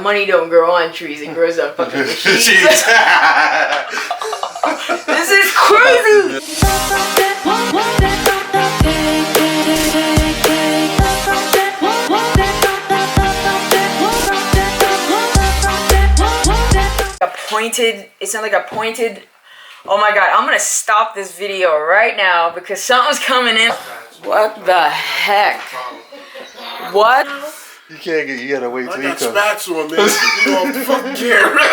money don't grow on trees, it grows on fucking machines. This is crazy! It's not like a pointed. Oh my god, I'm gonna stop this video right now because something's coming in. What the heck? What? You can't get, you gotta wait till he comes. I got spatula, man. You off the fucking camera.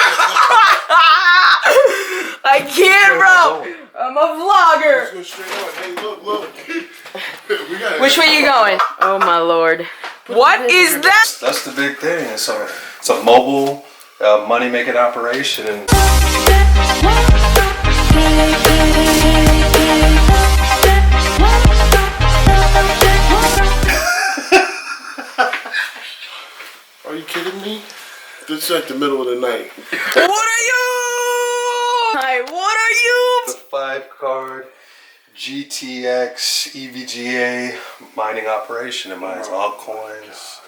I can't, bro. I'm a vlogger. Let's go straight on. Hey, look. Which way you going? Oh my lord. What is that? That's the big thing. It's a mobile money-making operation. And are you kidding me? This is like the middle of the night. What are you? Hi, what are you? the 5-card GTX EVGA mining operation. And mine's all coins.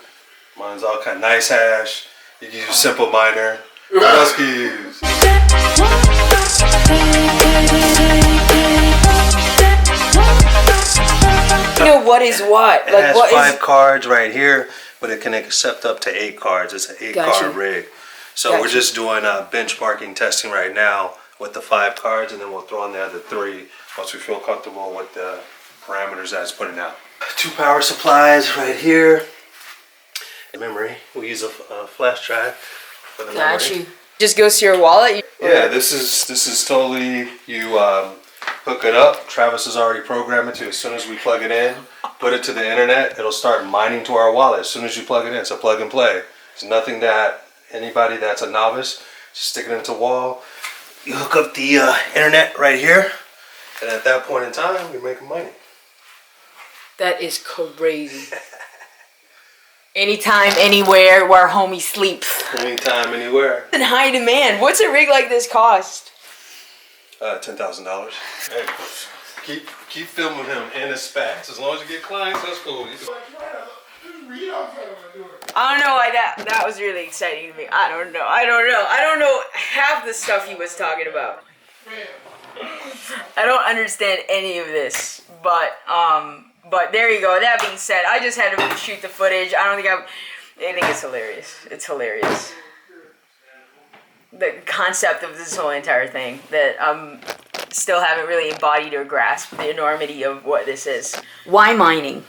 Mine's all kind of nice hash. You can use simple miner. What else can you use? You know what is what? It has 5 cards right here, but it can accept up to 8 cards. It's an 8-card rig. So we're just doing benchmarking testing right now with the 5 cards, and then we'll throw in the other 3 once we feel comfortable with the parameters that it's putting out. 2 power supplies right here. Memory. We use a flash drive for the memory. Got you. Just goes to your wallet. Yeah, this is totally you. Hook it up. Travis has already programmed it to. As soon as we plug it in, put it to the internet, it'll start mining to our wallet as soon as you plug it in. So plug and play. It's nothing that anybody that's a novice, just stick it into the wall. You hook up the internet right here, and at that point in time, you're making money. That is crazy. Anytime, anywhere, where homie sleeps. Anytime, anywhere. In high demand. What's a rig like this cost? $10,000. Hey, keep filming him and his specs. As long as you get clients, that's cool. I don't know why that was really exciting to me. I don't know half the stuff he was talking about. I don't understand any of this, but there you go. That being said, I just had to shoot the footage. I think it's hilarious. It's hilarious. The concept of this whole entire thing that still haven't really embodied or grasped the enormity of what this is. Why mining?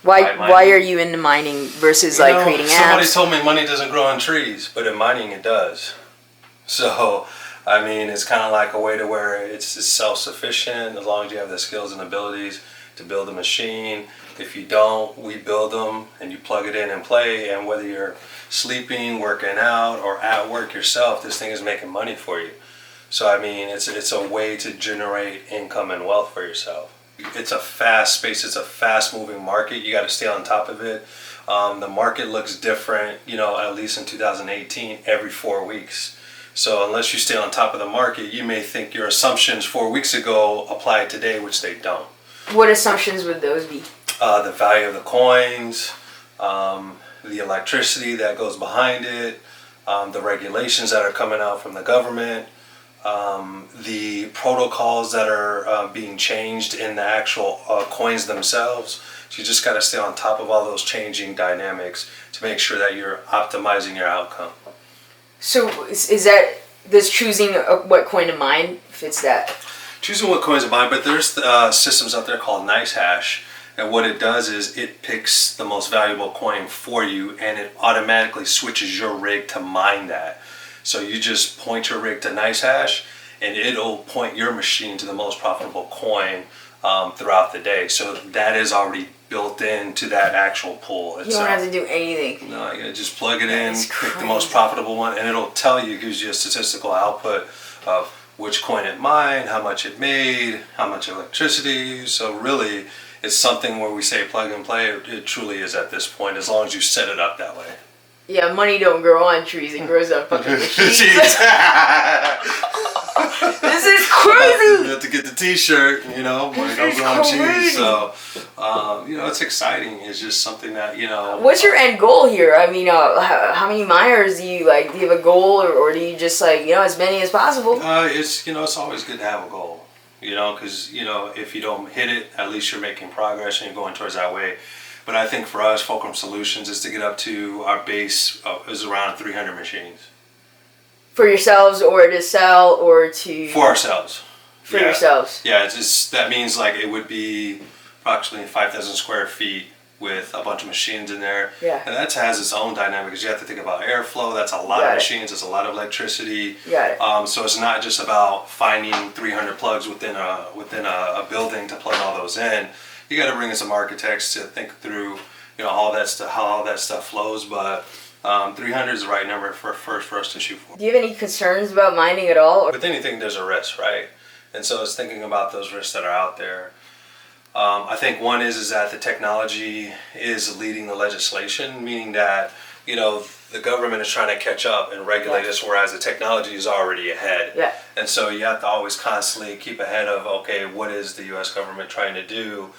Why are you into mining versus like creating apps? Somebody told me money doesn't grow on trees, but in mining it does. So, I mean, it's kind of like a way to where it's self-sufficient as long as you have the skills and abilities to build a machine. If you don't, we build them and you plug it in and play, and whether you're sleeping, working out, or at work yourself, this thing is making money for you. So I mean, it's a way to generate income and wealth for yourself. It's a fast space, it's a fast moving market. You got to stay on top of it. The market looks different, at least in 2018, every 4 weeks. So unless you stay on top of the market, you may think your assumptions 4 weeks ago apply today, which they don't. What assumptions would those be? The value of the coins, the electricity that goes behind it, the regulations that are coming out from the government, the protocols that are being changed in the actual coins themselves. So you just got to stay on top of all those changing dynamics to make sure that you're optimizing your outcome. So does choosing what coin to mine fits that? Choosing what coins to mine, but there's systems out there called NiceHash. And what it does is it picks the most valuable coin for you, and it automatically switches your rig to mine that. So you just point your rig to NiceHash, and it'll point your machine to the most profitable coin throughout the day. So that is already built into that actual pool itself. You don't have to do anything. No, you gotta just plug it in, pick the most profitable one, and it'll tell you, gives you a statistical output of which coin it mined, how much it made, how much electricity. So really, it's something where we say plug and play. It truly is at this point, as long as you set it up that way. Yeah, money don't grow on trees. It grows on fucking machines. This is You crazy. have to get the T-shirt, you know, money goes on cheese. So, you know, it's exciting. It's just something that, you know. What's your end goal here? I mean, how many miners do you like? Do you have a goal, or do you just like, you know, as many as possible? It's, you know, it's always good to have a goal, you know, because, you know, if you don't hit it, at least you're making progress and you're going towards that way. But I think for us, Fulcrum Solutions is to get up to our base is around 300 machines. For yourselves, or to sell, or to For ourselves. for yourselves. Yeah, it's just, that means like it would be approximately 5,000 square feet with a bunch of machines in there. Yeah. And that has its own dynamic because you have to think about airflow. That's a lot of machines. It's a lot of electricity. Got it. So it's not just about finding 300 plugs within a building to plug all those in. You got to bring in some architects to think through, you know, all that stuff, how all that stuff flows. But 300 is the right number for us to shoot for. Do you have any concerns about mining at all? With anything, there's a risk, right? And so it's thinking about those risks that are out there. I think one is that the technology is leading the legislation, meaning that, you know, the government is trying to catch up and regulate us, whereas the technology is already ahead. Yeah. And so you have to always constantly keep ahead of, okay, what is the U.S. government trying to do,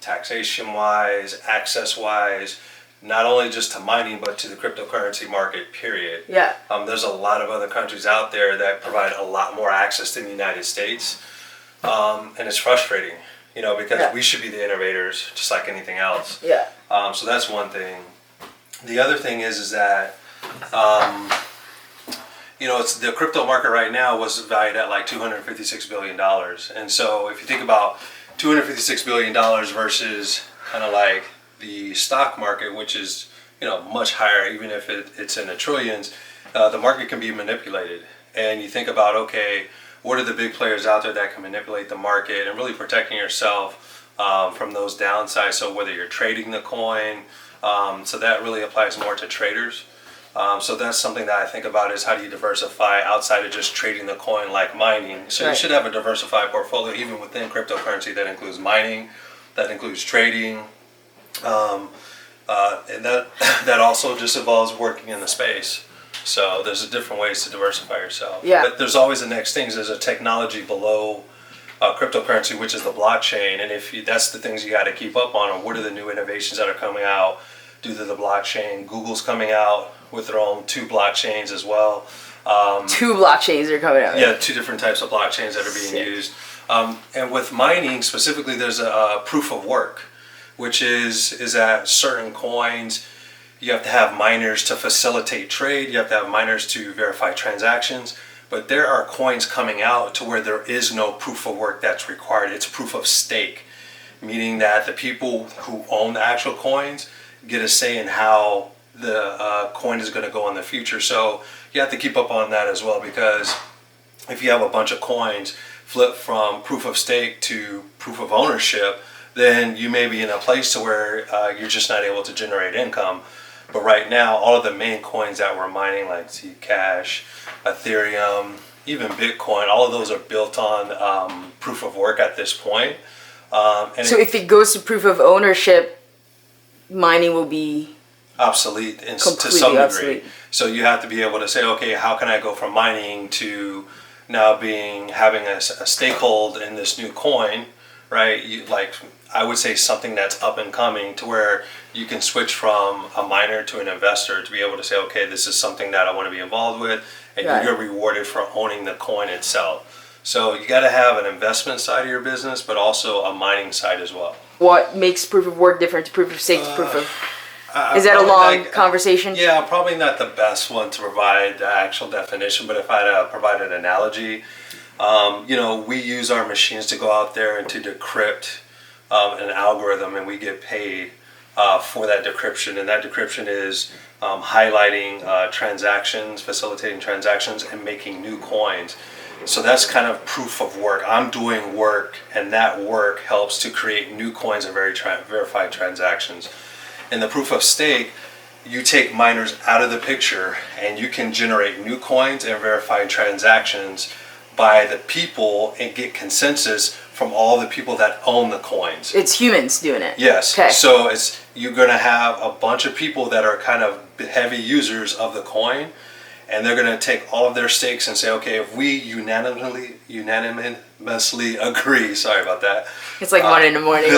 taxation-wise, access-wise, not only just to mining, but to the cryptocurrency market, period. Yeah. There's a lot of other countries out there that provide a lot more access than the United States. And it's frustrating, you know, because we should be the innovators, just like anything else. Yeah. So that's one thing. The other thing is that, you know, it's the crypto market right now was valued at like $256 billion. And so if you think about $256 billion versus kind of like the stock market, which is, you know, much higher, even if it's in the trillions, the market can be manipulated. And you think about, okay, what are the big players out there that can manipulate the market and really protecting yourself from those downsides? So whether you're trading the coin, so that really applies more to traders. So that's something that I think about is how do you diversify outside of just trading the coin like mining. So you should have a diversified portfolio even within cryptocurrency that includes mining, that includes trading, and that also just involves working in the space. So there's different ways to diversify yourself. Yeah. But there's always the next things. There's a technology below cryptocurrency, which is the blockchain. And that's the things you got to keep up on. Or what are the new innovations that are coming out due to the blockchain? Google's coming out with their own 2 blockchains as well. 2 blockchains are coming out. Yeah, 2 different types of blockchains that are being used. And with mining specifically, there's a proof of work, which is that certain coins, you have to have miners to facilitate trade. You have to have miners to verify transactions. But there are coins coming out to where there is no proof of work that's required. It's proof of stake, meaning that the people who own the actual coins get a say in how the coin is going to go in the future. So you have to keep up on that as well, because if you have a bunch of coins flip from proof of stake to proof of ownership, then you may be in a place to where you're just not able to generate income. But right now, all of the main coins that we're mining, like Zcash, Ethereum, even Bitcoin, all of those are built on proof of work at this point. So if it goes to proof of ownership, mining will be obsolete to some degree. Obsolete. So you have to be able to say, okay, how can I go from mining to now having a stakehold in this new coin, right? I would say something that's up and coming to where you can switch from a miner to an investor to be able to say, okay, this is something that I want to be involved with, and you're rewarded for owning the coin itself. So you got to have an investment side of your business, but also a mining side as well. What makes proof of work different to proof of stake to proof of... Is that a long conversation? Yeah, probably not the best one to provide the actual definition, but if I had to provide an analogy, you know, we use our machines to go out there and to decrypt an algorithm, and we get paid for that decryption, and that decryption is highlighting transactions, facilitating transactions, and making new coins. So that's kind of proof of work. I'm doing work, and that work helps to create new coins and verified transactions. In the proof of stake, you take miners out of the picture, and you can generate new coins and verified transactions by the people and get consensus from all the people that own the coins. It's humans doing it. Yes. Okay. So you're going to have a bunch of people that are kind of heavy users of the coin, and they're going to take all of their stakes and say, okay, if we unanimously agree, sorry about that. It's like 1 in the morning.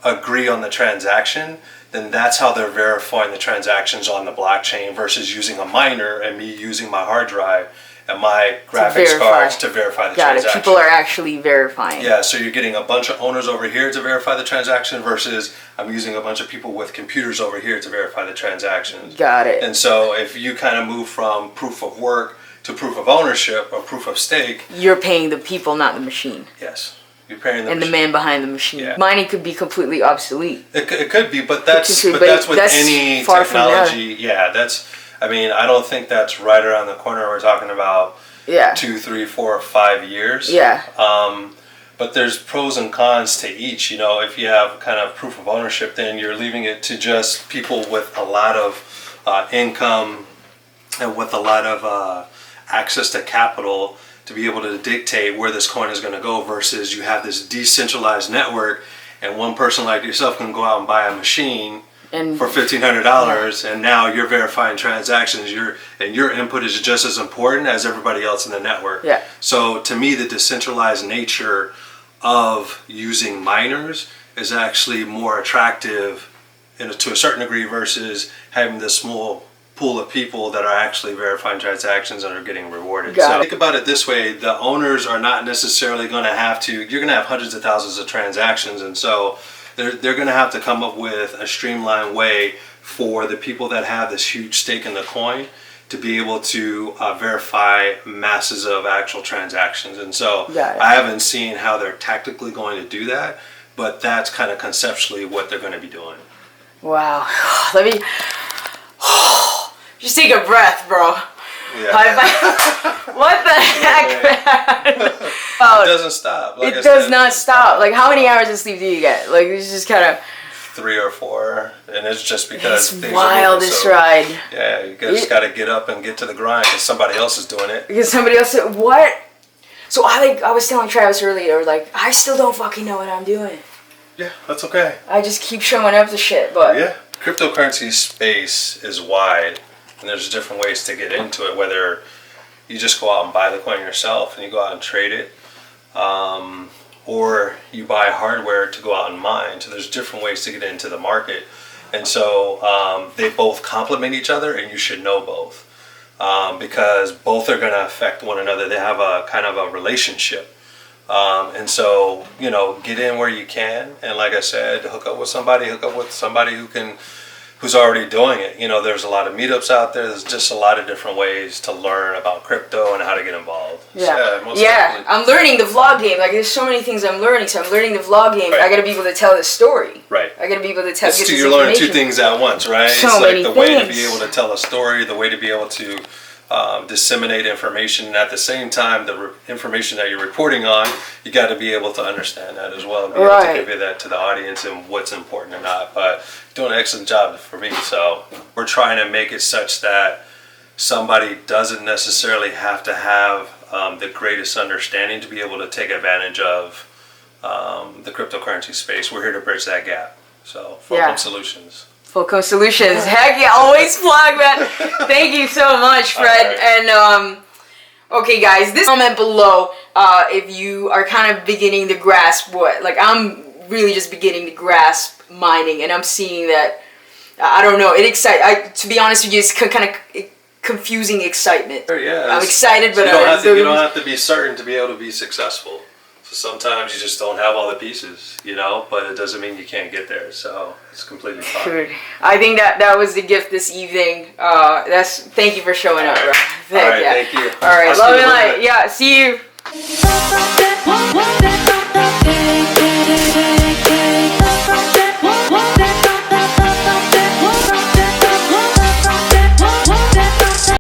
Agree on the transaction, then that's how they're verifying the transactions on the blockchain versus using a miner and me using my hard drive and my graphics cards to verify the transaction. People are actually verifying. Yeah, so you're getting a bunch of owners over here to verify the transaction versus I'm using a bunch of people with computers over here to verify the transactions. Got it. And so if you kind of move from proof of work to proof of ownership or proof of stake, you're paying the people, not the machine. Yes. You're paying the and machine. The man behind the machine. Yeah. Mining could be completely obsolete. It could be, but that's with any technology. Yeah, I don't think that's right around the corner. We're talking about 2, 3, 4, 5 years. Yeah. But there's pros and cons to each. If you have kind of proof of ownership, then you're leaving it to just people with a lot of income and with a lot of access to capital to be able to dictate where this coin is going to go versus you have this decentralized network and one person like yourself can go out and buy a machine for $1,500 and now you're verifying transactions. Your input is just as important as everybody else in the network. Yeah. So to me, the decentralized nature of using miners is actually more attractive to a certain degree versus having this small pool of people that are actually verifying transactions and are getting rewarded. So think about it this way, the owners are not necessarily going to have to, you're going to have hundreds of thousands of transactions, and so they're going to have to come up with a streamlined way for the people that have this huge stake in the coin to be able to verify masses of actual transactions. And so I haven't seen how they're tactically going to do that, but that's kind of conceptually what they're going to be doing. Wow. Let me just take a breath, bro. Yeah. What the heck, man? It doesn't stop. Like it does not stop. Like, how many hours of sleep do you get? Like, it's just kind of 3 or 4, and it's just because it's wildest ride. Yeah, you just got to get up and get to the grind because somebody else is doing it. Because somebody else. What? So I was telling Travis earlier, like, I still don't fucking know what I'm doing. Yeah, that's okay. I just keep showing up to shit, but yeah, cryptocurrency space is wide. And there's different ways to get into it, whether you just go out and buy the coin yourself and you go out and trade it, or you buy hardware to go out and mine. So there's different ways to get into the market. And so they both complement each other, and you should know both because both are going to affect one another. They have a kind of a relationship. And so, get in where you can. And like I said, hook up with somebody who's already doing it. There's a lot of meetups out there. There's just a lot of different ways to learn about crypto and how to get involved. Yeah, I'm learning the vlog game. Like, there's so many things I'm learning. So I'm learning the vlog game. Right. I got to be able to tell the story. Right. I got to be able to tell. You're learning 2 things at once, right? So it's many like the way to be able to tell a story, the way to be able to disseminate information, and at the same time, the information that you're reporting on, you got to be able to understand that as well, and be able to convey that to the audience and what's important or not. But you're doing an excellent job for me. So we're trying to make it such that somebody doesn't necessarily have to have the greatest understanding to be able to take advantage of the cryptocurrency space. We're here to bridge that gap. So Fulcrum Solutions. Fulcrum Solutions. Heck yeah, always plug, man. Thank you so much, Fred. Right. And okay, guys, this comment below if you are kind of beginning to grasp I'm really just beginning to grasp mining, and I'm seeing that I don't know, to be honest with you, it's kind of confusing excitement. Yeah, I'm excited, but you don't have to be certain to be able to be successful. So sometimes you just don't have all the pieces, but it doesn't mean you can't get there. So it's completely fine. Good. I think that was the gift this evening. Thank you for showing up, bro. Thank you. All right, love and light. Yeah, see you.